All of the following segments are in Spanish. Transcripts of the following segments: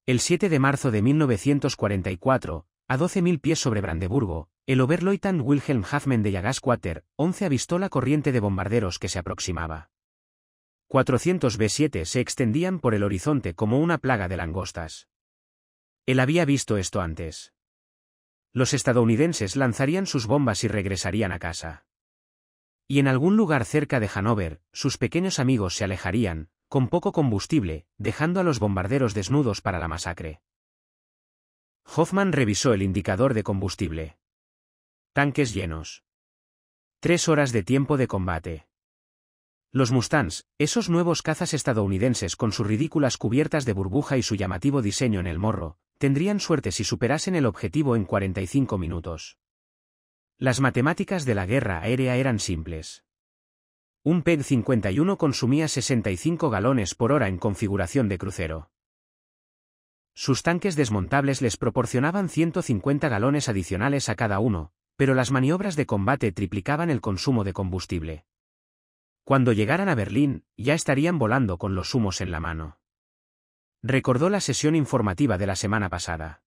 El 7 de marzo de 1944, a 12.000 pies sobre Brandeburgo, el Oberleutnant Wilhelm Haffman de Jägerquarter 11 avistó la corriente de bombarderos que se aproximaba. 400 B-7 se extendían por el horizonte como una plaga de langostas. Él había visto esto antes. Los estadounidenses lanzarían sus bombas y regresarían a casa. Y en algún lugar cerca de Hannover, sus pequeños amigos se alejarían, con poco combustible, dejando a los bombarderos desnudos para la masacre. Hoffman revisó el indicador de combustible. Tanques llenos. 3 horas de tiempo de combate. Los Mustangs, esos nuevos cazas estadounidenses con sus ridículas cubiertas de burbuja y su llamativo diseño en el morro, tendrían suerte si superasen el objetivo en 45 minutos. Las matemáticas de la guerra aérea eran simples. Un PEG-51 consumía 65 galones por hora en configuración de crucero. Sus tanques desmontables les proporcionaban 150 galones adicionales a cada uno, pero las maniobras de combate triplicaban el consumo de combustible. Cuando llegaran a Berlín, ya estarían volando con los humos en la mano. Recordó la sesión informativa de la semana pasada.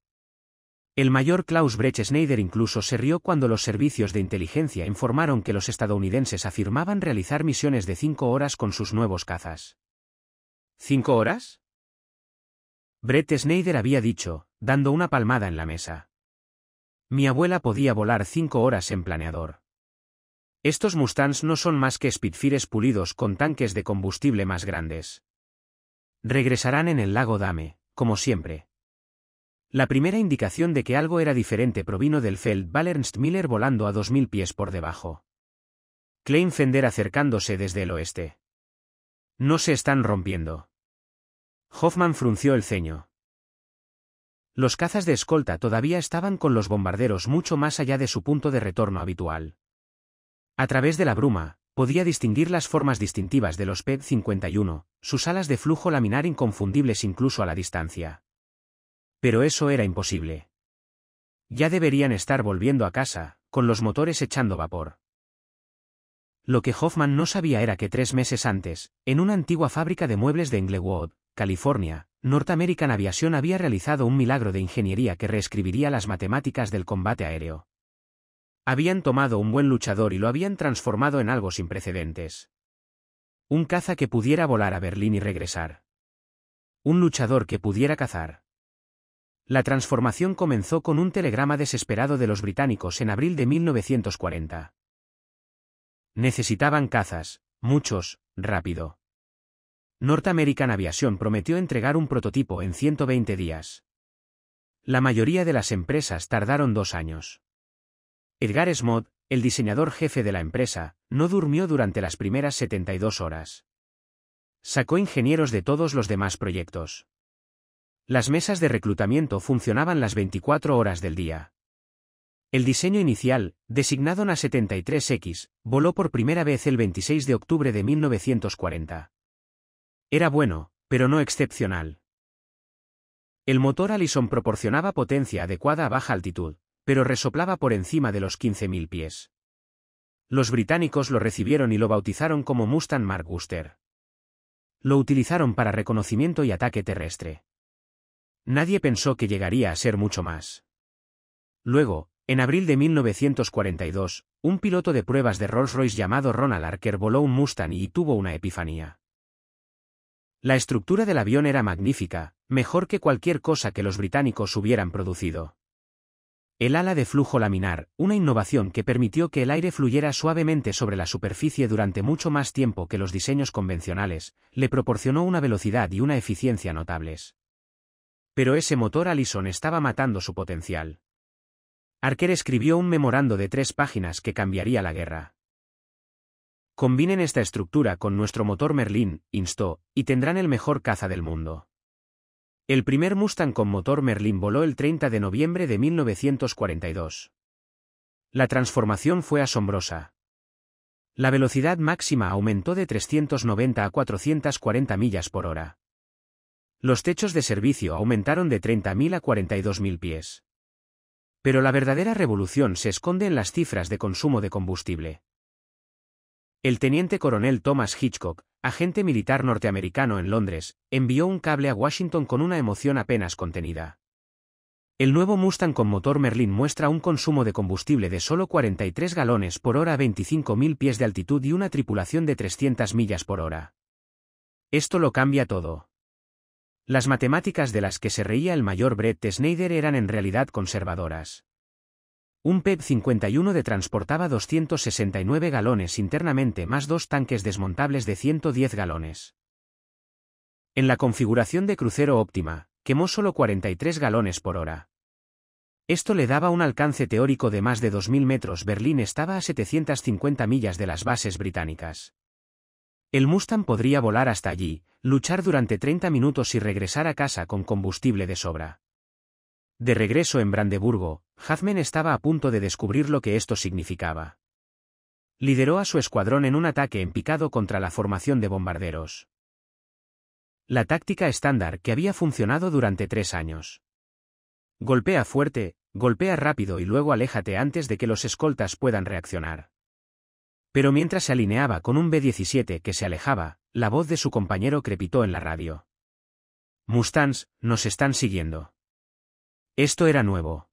El mayor Klaus Brecht-Schneider incluso se rió cuando los servicios de inteligencia informaron que los estadounidenses afirmaban realizar misiones de 5 horas con sus nuevos cazas. ¿5 horas? Brecht-Schneider había dicho, dando una palmada en la mesa. Mi abuela podía volar 5 horas en planeador. Estos Mustangs no son más que Spitfires pulidos con tanques de combustible más grandes. Regresarán en el lago Dahme, como siempre. La primera indicación de que algo era diferente provino del Feldwebel-Ernst-Miller volando a 2000 pies por debajo. Klein Fender acercándose desde el oeste. No se están rompiendo. Hoffman frunció el ceño. Los cazas de escolta todavía estaban con los bombarderos mucho más allá de su punto de retorno habitual. A través de la bruma, podía distinguir las formas distintivas de los PEG-51, sus alas de flujo laminar inconfundibles incluso a la distancia. Pero eso era imposible. Ya deberían estar volviendo a casa, con los motores echando vapor. Lo que Hoffman no sabía era que 3 meses antes, en una antigua fábrica de muebles de Englewood, California, North American Aviation había realizado un milagro de ingeniería que reescribiría las matemáticas del combate aéreo. Habían tomado un buen luchador y lo habían transformado en algo sin precedentes. Un caza que pudiera volar a Berlín y regresar. Un luchador que pudiera cazar. La transformación comenzó con un telegrama desesperado de los británicos en abril de 1940. Necesitaban cazas, muchos, rápido. North American Aviation prometió entregar un prototipo en 120 días. La mayoría de las empresas tardaron 2 años. Edgar Smoot, el diseñador jefe de la empresa, no durmió durante las primeras 72 horas. Sacó ingenieros de todos los demás proyectos. Las mesas de reclutamiento funcionaban las 24 horas del día. El diseño inicial, designado NA-73X, voló por primera vez el 26 de octubre de 1940. Era bueno, pero no excepcional. El motor Allison proporcionaba potencia adecuada a baja altitud, pero resoplaba por encima de los 15.000 pies. Los británicos lo recibieron y lo bautizaron como Mustang Mark Wooster. Lo utilizaron para reconocimiento y ataque terrestre. Nadie pensó que llegaría a ser mucho más. Luego, en abril de 1942, un piloto de pruebas de Rolls-Royce llamado Ronald Archer voló un Mustang y tuvo una epifanía. La estructura del avión era magnífica, mejor que cualquier cosa que los británicos hubieran producido. El ala de flujo laminar, una innovación que permitió que el aire fluyera suavemente sobre la superficie durante mucho más tiempo que los diseños convencionales, le proporcionó una velocidad y una eficiencia notables. Pero ese motor Allison estaba matando su potencial. Archer escribió un memorando de 3 páginas que cambiaría la guerra. Combinen esta estructura con nuestro motor Merlin, instó, y tendrán el mejor caza del mundo. El primer Mustang con motor Merlin voló el 30 de noviembre de 1942. La transformación fue asombrosa. La velocidad máxima aumentó de 390 a 440 millas por hora. Los techos de servicio aumentaron de 30.000 a 42.000 pies. Pero la verdadera revolución se esconde en las cifras de consumo de combustible. El teniente coronel Thomas Hitchcock, agente militar norteamericano en Londres, envió un cable a Washington con una emoción apenas contenida. El nuevo Mustang con motor Merlin muestra un consumo de combustible de solo 43 galones por hora a 25.000 pies de altitud y una tripulación de 300 millas por hora. Esto lo cambia todo. Las matemáticas de las que se reía el mayor Brett Schneider eran en realidad conservadoras. Un PEP 51 de transportaba 269 galones internamente más 2 tanques desmontables de 110 galones. En la configuración de crucero óptima, quemó solo 43 galones por hora. Esto le daba un alcance teórico de más de 2.000 metros. Berlín estaba a 750 millas de las bases británicas. El Mustang podría volar hasta allí, luchar durante 30 minutos y regresar a casa con combustible de sobra. De regreso en Brandeburgo, Hazmen estaba a punto de descubrir lo que esto significaba. Lideró a su escuadrón en un ataque en picado contra la formación de bombarderos. La táctica estándar que había funcionado durante 3 años. Golpea fuerte, golpea rápido y luego aléjate antes de que los escoltas puedan reaccionar. Pero mientras se alineaba con un B-17 que se alejaba, la voz de su compañero crepitó en la radio. Mustangs, nos están siguiendo. Esto era nuevo.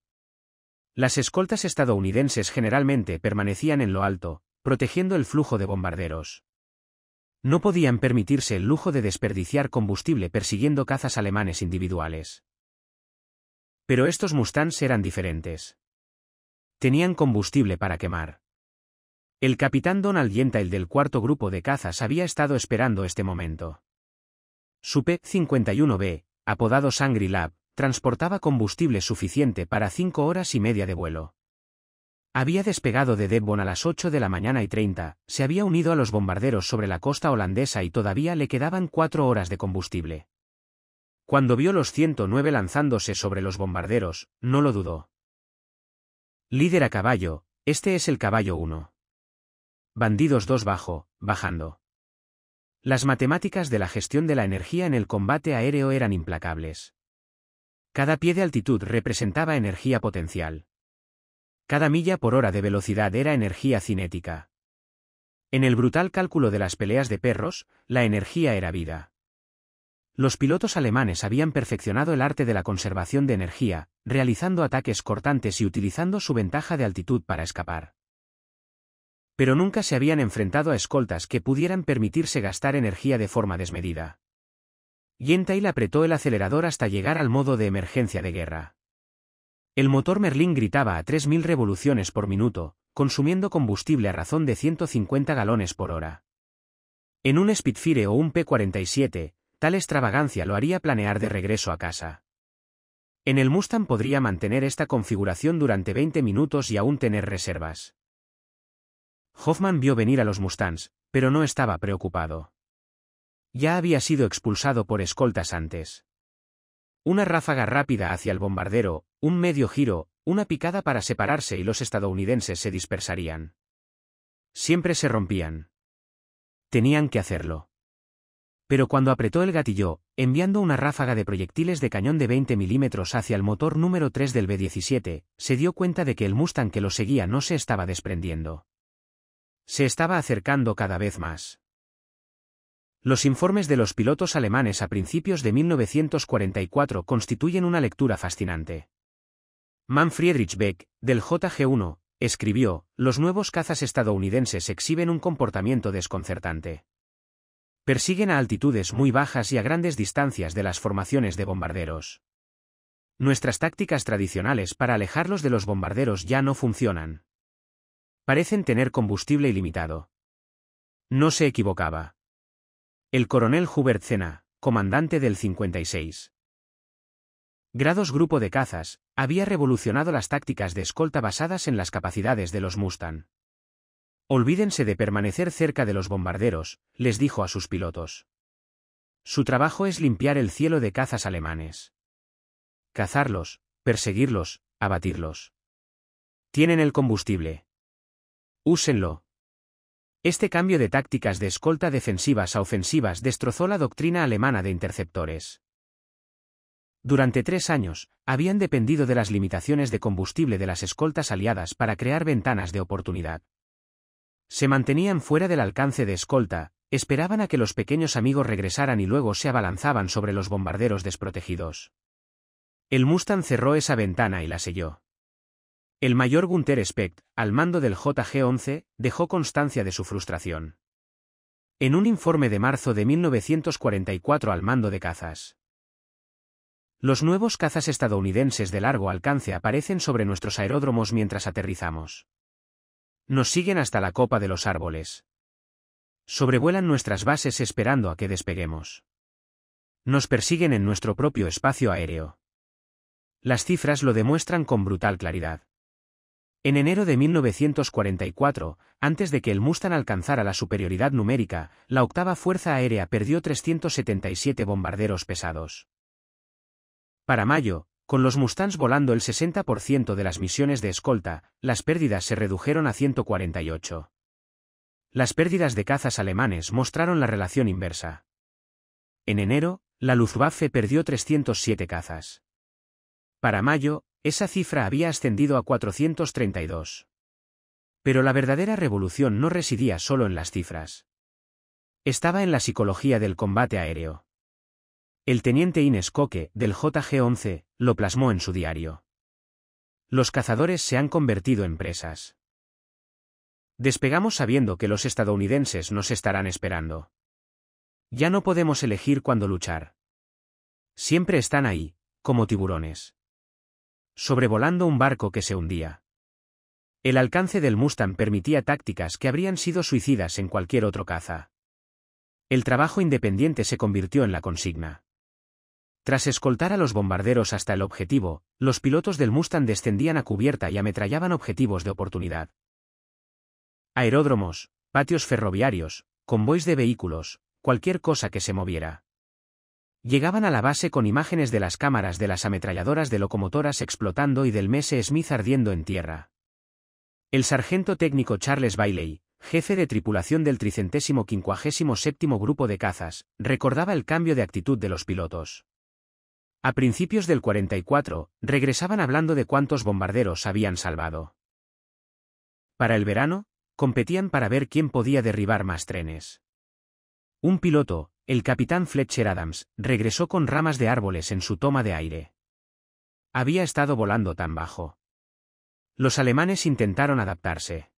Las escoltas estadounidenses generalmente permanecían en lo alto, protegiendo el flujo de bombarderos. No podían permitirse el lujo de desperdiciar combustible persiguiendo cazas alemanes individuales. Pero estos Mustangs eran diferentes. Tenían combustible para quemar. El capitán Donald Yentile del cuarto grupo de cazas había estado esperando este momento. Su P-51B, apodado Shangri-La, transportaba combustible suficiente para 5 horas y media de vuelo. Había despegado de Devon a las 8 de la mañana y 30, se había unido a los bombarderos sobre la costa holandesa y todavía le quedaban 4 horas de combustible. Cuando vio los 109 lanzándose sobre los bombarderos, no lo dudó. Líder a caballo, este es el caballo 1. Bandidos 2 bajando. Las matemáticas de la gestión de la energía en el combate aéreo eran implacables. Cada pie de altitud representaba energía potencial. Cada milla por hora de velocidad era energía cinética. En el brutal cálculo de las peleas de perros, la energía era vida. Los pilotos alemanes habían perfeccionado el arte de la conservación de energía, realizando ataques cortantes y utilizando su ventaja de altitud para escapar. Pero nunca se habían enfrentado a escoltas que pudieran permitirse gastar energía de forma desmedida. Yentile apretó el acelerador hasta llegar al modo de emergencia de guerra. El motor Merlin gritaba a 3.000 revoluciones por minuto, consumiendo combustible a razón de 150 galones por hora. En un Spitfire o un P-47, tal extravagancia lo haría planear de regreso a casa. En el Mustang podría mantener esta configuración durante 20 minutos y aún tener reservas. Hoffman vio venir a los Mustangs, pero no estaba preocupado. Ya había sido expulsado por escoltas antes. Una ráfaga rápida hacia el bombardero, un medio giro, una picada para separarse y los estadounidenses se dispersarían. Siempre se rompían. Tenían que hacerlo. Pero cuando apretó el gatillo, enviando una ráfaga de proyectiles de cañón de 20 milímetros hacia el motor número 3 del B-17, se dio cuenta de que el Mustang que lo seguía no se estaba desprendiendo. Se estaba acercando cada vez más. Los informes de los pilotos alemanes a principios de 1944 constituyen una lectura fascinante. Mann Friedrich Beck, del JG-1, escribió: los nuevos cazas estadounidenses exhiben un comportamiento desconcertante. Persiguen a altitudes muy bajas y a grandes distancias de las formaciones de bombarderos. Nuestras tácticas tradicionales para alejarlos de los bombarderos ya no funcionan. Parecen tener combustible ilimitado. No se equivocaba. El coronel Hubert Zena, comandante del 56. Grados Grupo de Cazas, había revolucionado las tácticas de escolta basadas en las capacidades de los Mustang. Olvídense de permanecer cerca de los bombarderos, les dijo a sus pilotos. Su trabajo es limpiar el cielo de cazas alemanes. Cazarlos, perseguirlos, abatirlos. Tienen el combustible. Úsenlo. Este cambio de tácticas de escolta defensivas a ofensivas destrozó la doctrina alemana de interceptores. Durante 3 años, habían dependido de las limitaciones de combustible de las escoltas aliadas para crear ventanas de oportunidad. Se mantenían fuera del alcance de escolta, Esperaban a que los pequeños amigos regresaran y luego se abalanzaban sobre los bombarderos desprotegidos. El Mustang cerró esa ventana y la selló. El mayor Gunther Specht, al mando del JG-11, dejó constancia de su frustración. En un informe de marzo de 1944 al mando de cazas. Los nuevos cazas estadounidenses de largo alcance aparecen sobre nuestros aeródromos mientras aterrizamos. Nos siguen hasta la copa de los árboles. Sobrevuelan nuestras bases esperando a que despeguemos. Nos persiguen en nuestro propio espacio aéreo. Las cifras lo demuestran con brutal claridad. En enero de 1944, antes de que el Mustang alcanzara la superioridad numérica, la octava Fuerza Aérea perdió 377 bombarderos pesados. Para mayo, con los Mustangs volando el 60% de las misiones de escolta, las pérdidas se redujeron a 148. Las pérdidas de cazas alemanes mostraron la relación inversa. En enero, la Luftwaffe perdió 307 cazas. Para mayo, esa cifra había ascendido a 432. Pero la verdadera revolución no residía solo en las cifras. Estaba en la psicología del combate aéreo. El teniente Ines Koke, del JG-11, lo plasmó en su diario. Los cazadores se han convertido en presas. Despegamos sabiendo que los estadounidenses nos estarán esperando. Ya no podemos elegir cuándo luchar. Siempre están ahí, como tiburones. Sobrevolando un barco que se hundía. El alcance del Mustang permitía tácticas que habrían sido suicidas en cualquier otro caza. El trabajo independiente se convirtió en la consigna. Tras escoltar a los bombarderos hasta el objetivo, los pilotos del Mustang descendían a cubierta y ametrallaban objetivos de oportunidad. Aeródromos, patios ferroviarios, convoys de vehículos, cualquier cosa que se moviera. Llegaban a la base con imágenes de las cámaras de las ametralladoras de locomotoras explotando y del MS Smith ardiendo en tierra. El sargento técnico Charles Bailey, jefe de tripulación del 357º Grupo de Cazas, recordaba el cambio de actitud de los pilotos. A principios del 44, regresaban hablando de cuántos bombarderos habían salvado. Para el verano, competían para ver quién podía derribar más trenes. Un piloto, el capitán Fletcher Adams, regresó con ramas de árboles en su toma de aire. Había estado volando tan bajo. Los alemanes intentaron adaptarse.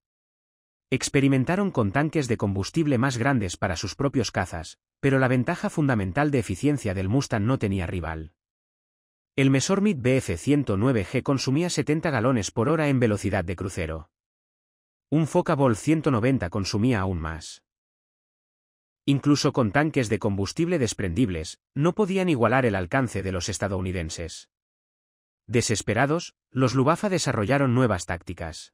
Experimentaron con tanques de combustible más grandes para sus propios cazas, pero la ventaja fundamental de eficiencia del Mustang no tenía rival. El Messerschmitt Bf-109G consumía 70 galones por hora en velocidad de crucero. Un Focke-Wulf 190 consumía aún más. Incluso con tanques de combustible desprendibles, no podían igualar el alcance de los estadounidenses. Desesperados, los Luftwaffe desarrollaron nuevas tácticas.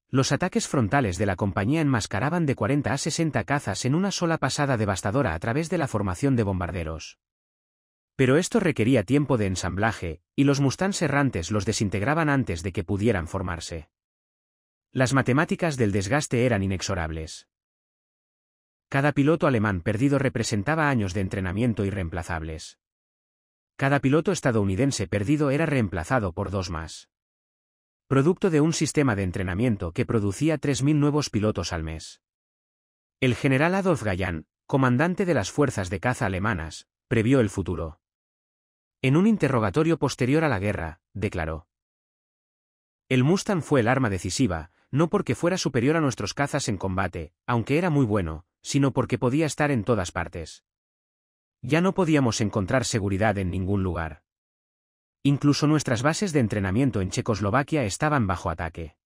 Los ataques frontales de la compañía enmascaraban de 40 a 60 cazas en una sola pasada devastadora a través de la formación de bombarderos. Pero esto requería tiempo de ensamblaje, y los Mustangs errantes los desintegraban antes de que pudieran formarse. Las matemáticas del desgaste eran inexorables. Cada piloto alemán perdido representaba años de entrenamiento irreemplazables. Cada piloto estadounidense perdido era reemplazado por 2 más. Producto de un sistema de entrenamiento que producía 3.000 nuevos pilotos al mes. El general Adolf Galland, comandante de las fuerzas de caza alemanas, previó el futuro. En un interrogatorio posterior a la guerra, declaró: "El Mustang fue el arma decisiva, no porque fuera superior a nuestros cazas en combate, aunque era muy bueno, sino porque podía estar en todas partes. Ya no podíamos encontrar seguridad en ningún lugar. Incluso nuestras bases de entrenamiento en Checoslovaquia estaban bajo ataque".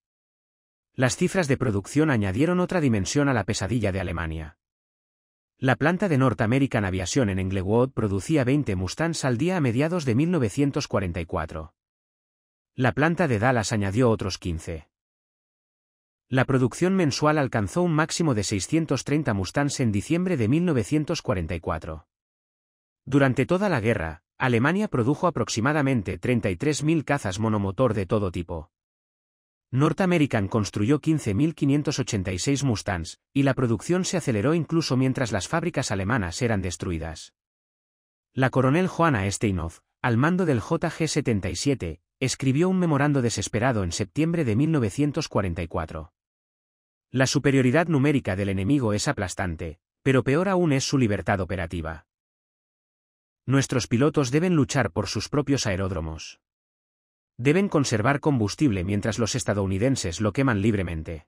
Las cifras de producción añadieron otra dimensión a la pesadilla de Alemania. La planta de North American Aviation en Englewood producía 20 Mustangs al día a mediados de 1944. La planta de Dallas añadió otros 15. La producción mensual alcanzó un máximo de 630 Mustangs en diciembre de 1944. Durante toda la guerra, Alemania produjo aproximadamente 33.000 cazas monomotor de todo tipo. North American construyó 15.586 Mustangs, y la producción se aceleró incluso mientras las fábricas alemanas eran destruidas. La coronel Johanna Steinhoff, al mando del JG-77, escribió un memorando desesperado en septiembre de 1944. La superioridad numérica del enemigo es aplastante, Pero peor aún es su libertad operativa. Nuestros pilotos deben luchar por sus propios aeródromos. Deben conservar combustible mientras los estadounidenses lo queman libremente.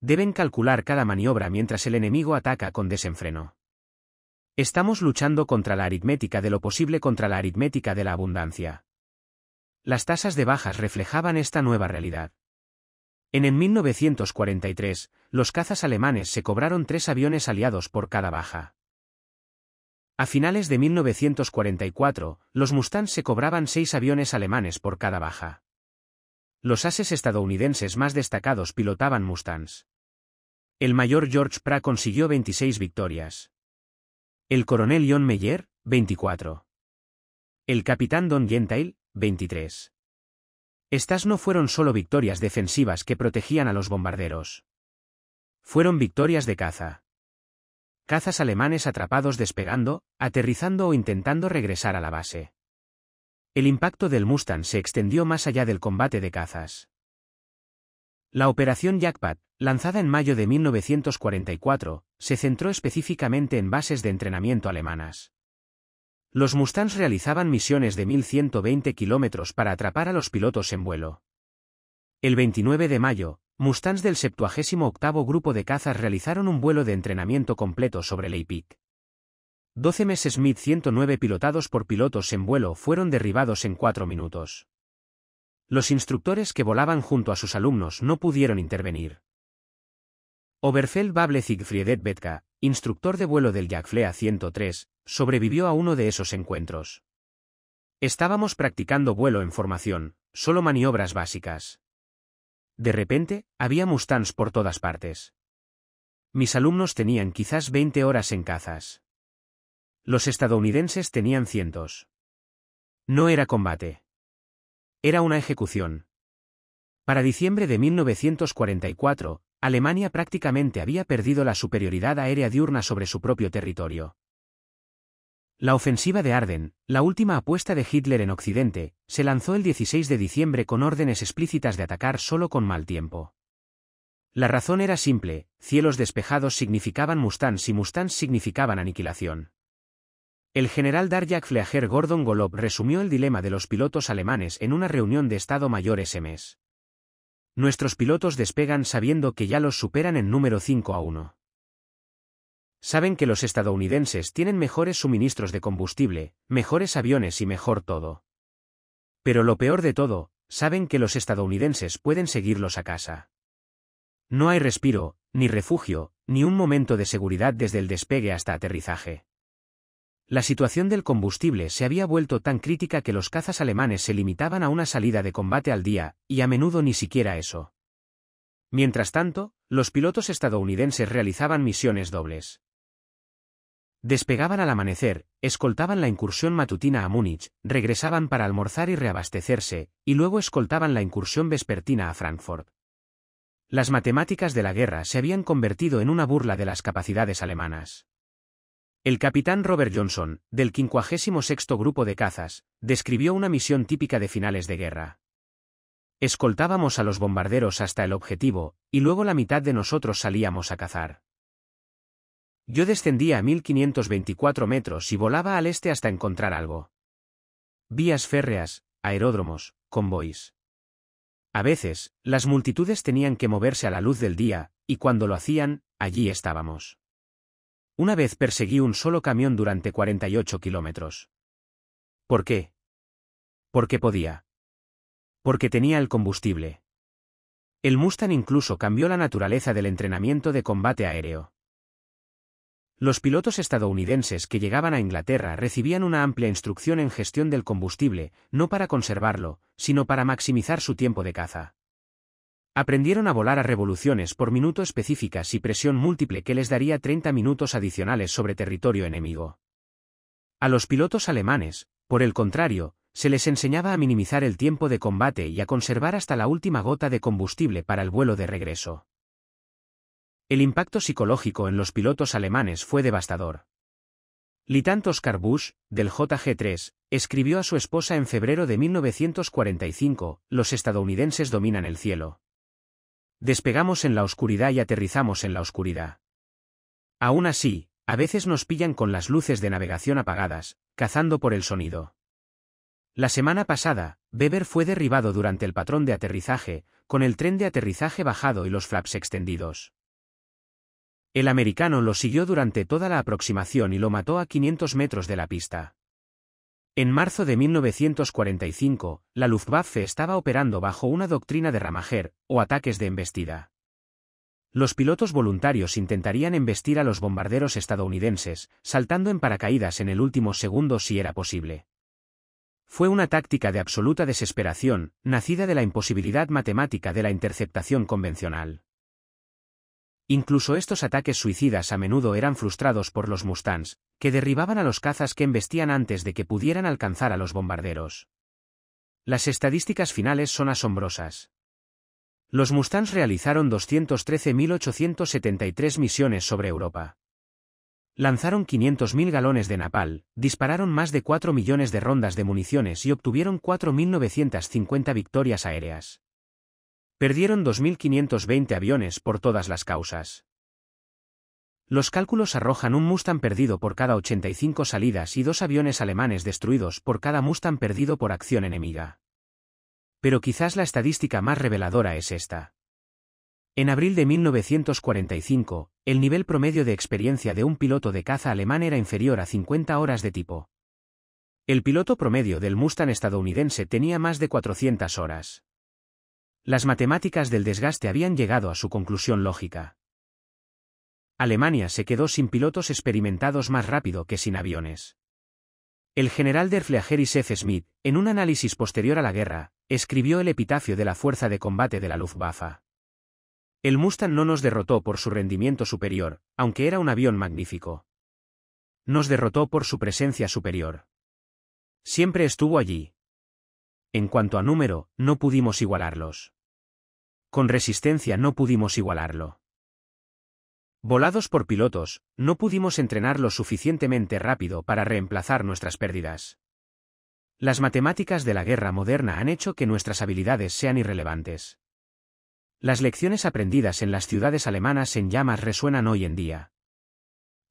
Deben calcular cada maniobra mientras el enemigo ataca con desenfreno. Estamos luchando contra la aritmética de lo posible contra la aritmética de la abundancia. Las tasas de bajas reflejaban esta nueva realidad. En 1943, los cazas alemanes se cobraron 3 aviones aliados por cada baja. A finales de 1944, los Mustangs se cobraban 6 aviones alemanes por cada baja. Los ases estadounidenses más destacados pilotaban Mustangs. El mayor George Pratt consiguió 26 victorias. El coronel John Meyer, 24. El capitán Don Gentile, 23. Estas no fueron solo victorias defensivas que protegían a los bombarderos. Fueron victorias de caza. Cazas alemanes atrapados despegando, aterrizando o intentando regresar a la base. El impacto del Mustang se extendió más allá del combate de cazas. La operación Jackpot, lanzada en mayo de 1944, se centró específicamente en bases de entrenamiento alemanas. Los Mustangs realizaban misiones de 1120 kilómetros para atrapar a los pilotos en vuelo. El 29 de mayo, Mustangs del 78º Grupo de Cazas realizaron un vuelo de entrenamiento completo sobre Ley Peak. 12 Messerschmitt 109 pilotados por pilotos en vuelo fueron derribados en 4 minutos. Los instructores que volaban junto a sus alumnos no pudieron intervenir. Oberfeldwebel Siegfried Bethke, instructor de vuelo del Jagdflieger 103, sobrevivió a uno de esos encuentros. Estábamos practicando vuelo en formación, solo maniobras básicas. De repente, había Mustangs por todas partes. Mis alumnos tenían quizás 20 horas en cazas. Los estadounidenses tenían cientos. No era combate. Era una ejecución. Para diciembre de 1944, Alemania prácticamente había perdido la superioridad aérea diurna sobre su propio territorio. La ofensiva de Ardennes, la última apuesta de Hitler en Occidente, se lanzó el 16 de diciembre con órdenes explícitas de atacar solo con mal tiempo. La razón era simple: cielos despejados significaban Mustangs y Mustangs significaban aniquilación. El general der Jagdflieger Gordon Golob resumió el dilema de los pilotos alemanes en una reunión de Estado Mayor ese mes. Nuestros pilotos despegan sabiendo que ya los superan en número 5-1. Saben que los estadounidenses tienen mejores suministros de combustible, mejores aviones y mejor todo. Pero lo peor de todo, saben que los estadounidenses pueden seguirlos a casa. No hay respiro, ni refugio, ni un momento de seguridad desde el despegue hasta aterrizaje. La situación del combustible se había vuelto tan crítica que los cazas alemanes se limitaban a una salida de combate al día, y a menudo ni siquiera eso. Mientras tanto, los pilotos estadounidenses realizaban misiones dobles. Despegaban al amanecer, escoltaban la incursión matutina a Múnich, regresaban para almorzar y reabastecerse, y luego escoltaban la incursión vespertina a Frankfurt. Las matemáticas de la guerra se habían convertido en una burla de las capacidades alemanas. El capitán Robert Johnson, del 56º Grupo de Cazas, describió una misión típica de finales de guerra. Escoltábamos a los bombarderos hasta el objetivo, y luego la mitad de nosotros salíamos a cazar. Yo descendía a 1524 metros y volaba al este hasta encontrar algo. Vías férreas, aeródromos, convoys. A veces, las multitudes tenían que moverse a la luz del día, y cuando lo hacían, allí estábamos. Una vez perseguí un solo camión durante 48 kilómetros. ¿Por qué? Porque podía. Porque tenía el combustible. El Mustang incluso cambió la naturaleza del entrenamiento de combate aéreo. Los pilotos estadounidenses que llegaban a Inglaterra recibían una amplia instrucción en gestión del combustible, no para conservarlo, sino para maximizar su tiempo de caza. Aprendieron a volar a revoluciones por minuto específicas y presión múltiple que les daría 30 minutos adicionales sobre territorio enemigo. A los pilotos alemanes, por el contrario, se les enseñaba a minimizar el tiempo de combate y a conservar hasta la última gota de combustible para el vuelo de regreso. El impacto psicológico en los pilotos alemanes fue devastador. Lieutenant Oscar Busch, del JG-3, escribió a su esposa en febrero de 1945: los estadounidenses dominan el cielo. Despegamos en la oscuridad y aterrizamos en la oscuridad. Aún así, a veces nos pillan con las luces de navegación apagadas, cazando por el sonido. La semana pasada, Weber fue derribado durante el patrón de aterrizaje, con el tren de aterrizaje bajado y los flaps extendidos. El americano lo siguió durante toda la aproximación y lo mató a 500 metros de la pista. En marzo de 1945, la Luftwaffe estaba operando bajo una doctrina de ramajer, o ataques de embestida. Los pilotos voluntarios intentarían embestir a los bombarderos estadounidenses, saltando en paracaídas en el último segundo si era posible. Fue una táctica de absoluta desesperación, nacida de la imposibilidad matemática de la interceptación convencional. Incluso estos ataques suicidas a menudo eran frustrados por los Mustangs, que derribaban a los cazas que embestían antes de que pudieran alcanzar a los bombarderos. Las estadísticas finales son asombrosas. Los Mustangs realizaron 213.873 misiones sobre Europa. Lanzaron 500.000 galones de napalm, dispararon más de 4 millones de rondas de municiones y obtuvieron 4.950 victorias aéreas. Perdieron 2.520 aviones por todas las causas. Los cálculos arrojan un Mustang perdido por cada 85 salidas y 2 aviones alemanes destruidos por cada Mustang perdido por acción enemiga. Pero quizás la estadística más reveladora es esta. En abril de 1945, el nivel promedio de experiencia de un piloto de caza alemán era inferior a 50 horas de tipo. El piloto promedio del Mustang estadounidense tenía más de 400 horas. Las matemáticas del desgaste habían llegado a su conclusión lógica. Alemania se quedó sin pilotos experimentados más rápido que sin aviones. El general der Fliegeris F. Smith, en un análisis posterior a la guerra, escribió el epitafio de la fuerza de combate de la Luftwaffe. El Mustang no nos derrotó por su rendimiento superior, aunque era un avión magnífico. Nos derrotó por su presencia superior. Siempre estuvo allí. En cuanto a número, no pudimos igualarlos. Con resistencia no pudimos igualarlo. Volados por pilotos, no pudimos entrenar lo suficientemente rápido para reemplazar nuestras pérdidas. Las matemáticas de la guerra moderna han hecho que nuestras habilidades sean irrelevantes. Las lecciones aprendidas en las ciudades alemanas en llamas resuenan hoy en día.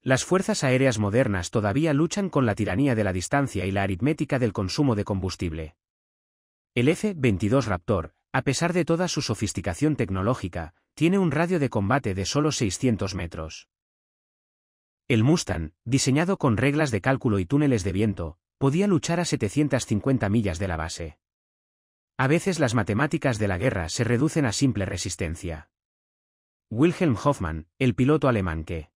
Las fuerzas aéreas modernas todavía luchan con la tiranía de la distancia y la aritmética del consumo de combustible. El F-22 Raptor, a pesar de toda su sofisticación tecnológica, tiene un radio de combate de solo 600 metros. El Mustang, diseñado con reglas de cálculo y túneles de viento, podía luchar a 750 millas de la base. A veces las matemáticas de la guerra se reducen a simple resistencia. Wilhelm Hoffmann, el piloto alemán que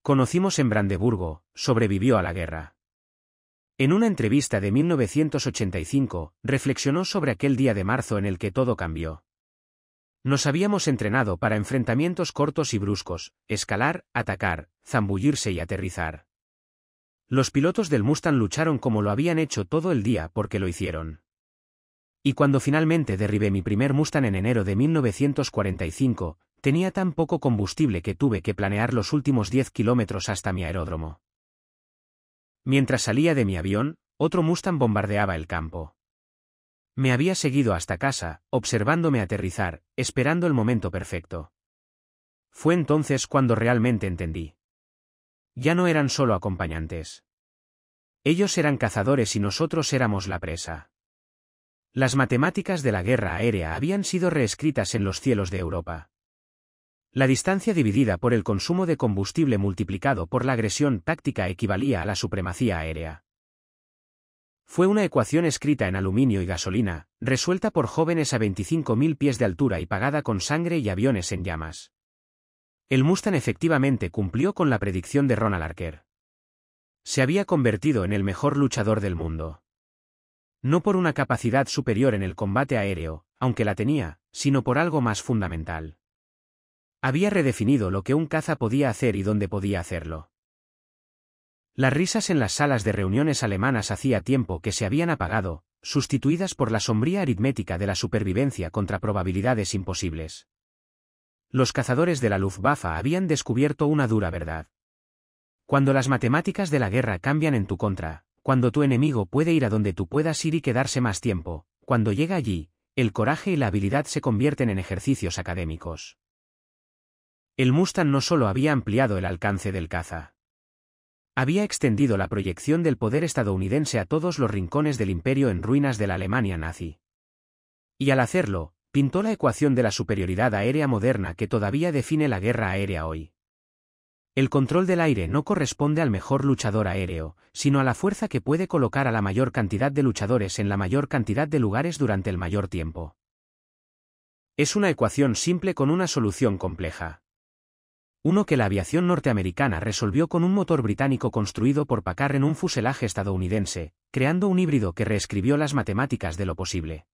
conocimos en Brandeburgo, sobrevivió a la guerra. En una entrevista de 1985, reflexionó sobre aquel día de marzo en el que todo cambió. Nos habíamos entrenado para enfrentamientos cortos y bruscos, escalar, atacar, zambullirse y aterrizar. Los pilotos del Mustang lucharon como lo habían hecho todo el día porque lo hicieron. Y cuando finalmente derribé mi primer Mustang en enero de 1945, tenía tan poco combustible que tuve que planear los últimos 10 kilómetros hasta mi aeródromo. Mientras salía de mi avión, otro Mustang bombardeaba el campo. Me había seguido hasta casa, observándome aterrizar, esperando el momento perfecto. Fue entonces cuando realmente entendí. Ya no eran solo acompañantes. Ellos eran cazadores y nosotros éramos la presa. Las matemáticas de la guerra aérea habían sido reescritas en los cielos de Europa. La distancia dividida por el consumo de combustible multiplicado por la agresión táctica equivalía a la supremacía aérea. Fue una ecuación escrita en aluminio y gasolina, resuelta por jóvenes a 25.000 pies de altura y pagada con sangre y aviones en llamas. El Mustang efectivamente cumplió con la predicción de Ronald Archer. Se había convertido en el mejor luchador del mundo. No por una capacidad superior en el combate aéreo, aunque la tenía, sino por algo más fundamental. Había redefinido lo que un caza podía hacer y dónde podía hacerlo. Las risas en las salas de reuniones alemanas hacía tiempo que se habían apagado, sustituidas por la sombría aritmética de la supervivencia contra probabilidades imposibles. Los cazadores de la Luftwaffe habían descubierto una dura verdad. Cuando las matemáticas de la guerra cambian en tu contra, cuando tu enemigo puede ir a donde tú puedas ir y quedarse más tiempo, cuando llega allí, el coraje y la habilidad se convierten en ejercicios académicos. El Mustang no solo había ampliado el alcance del caza. Había extendido la proyección del poder estadounidense a todos los rincones del imperio en ruinas de la Alemania nazi. Y al hacerlo, pintó la ecuación de la superioridad aérea moderna que todavía define la guerra aérea hoy. El control del aire no corresponde al mejor luchador aéreo, sino a la fuerza que puede colocar a la mayor cantidad de luchadores en la mayor cantidad de lugares durante el mayor tiempo. Es una ecuación simple con una solución compleja. Uno que la aviación norteamericana resolvió con un motor británico construido por Packard en un fuselaje estadounidense, creando un híbrido que reescribió las matemáticas de lo posible.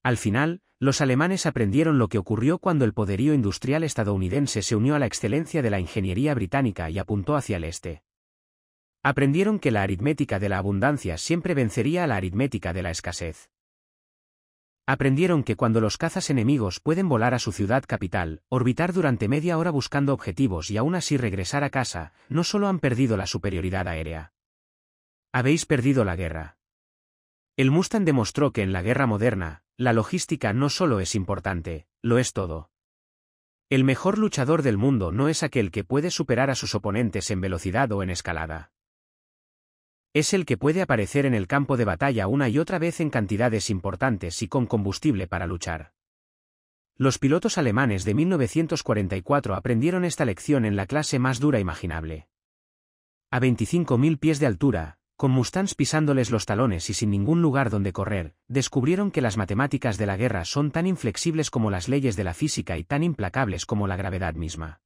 Al final, los alemanes aprendieron lo que ocurrió cuando el poderío industrial estadounidense se unió a la excelencia de la ingeniería británica y apuntó hacia el este. Aprendieron que la aritmética de la abundancia siempre vencería a la aritmética de la escasez. Aprendieron que cuando los cazas enemigos pueden volar a su ciudad capital, orbitar durante media hora buscando objetivos y aún así regresar a casa, no solo han perdido la superioridad aérea. Habéis perdido la guerra. El Mustang demostró que en la guerra moderna, la logística no solo es importante, lo es todo. El mejor luchador del mundo no es aquel que puede superar a sus oponentes en velocidad o en escalada. Es el que puede aparecer en el campo de batalla una y otra vez en cantidades importantes y con combustible para luchar. Los pilotos alemanes de 1944 aprendieron esta lección en la clase más dura imaginable. A 25.000 pies de altura, con Mustangs pisándoles los talones y sin ningún lugar donde correr, descubrieron que las matemáticas de la guerra son tan inflexibles como las leyes de la física y tan implacables como la gravedad misma.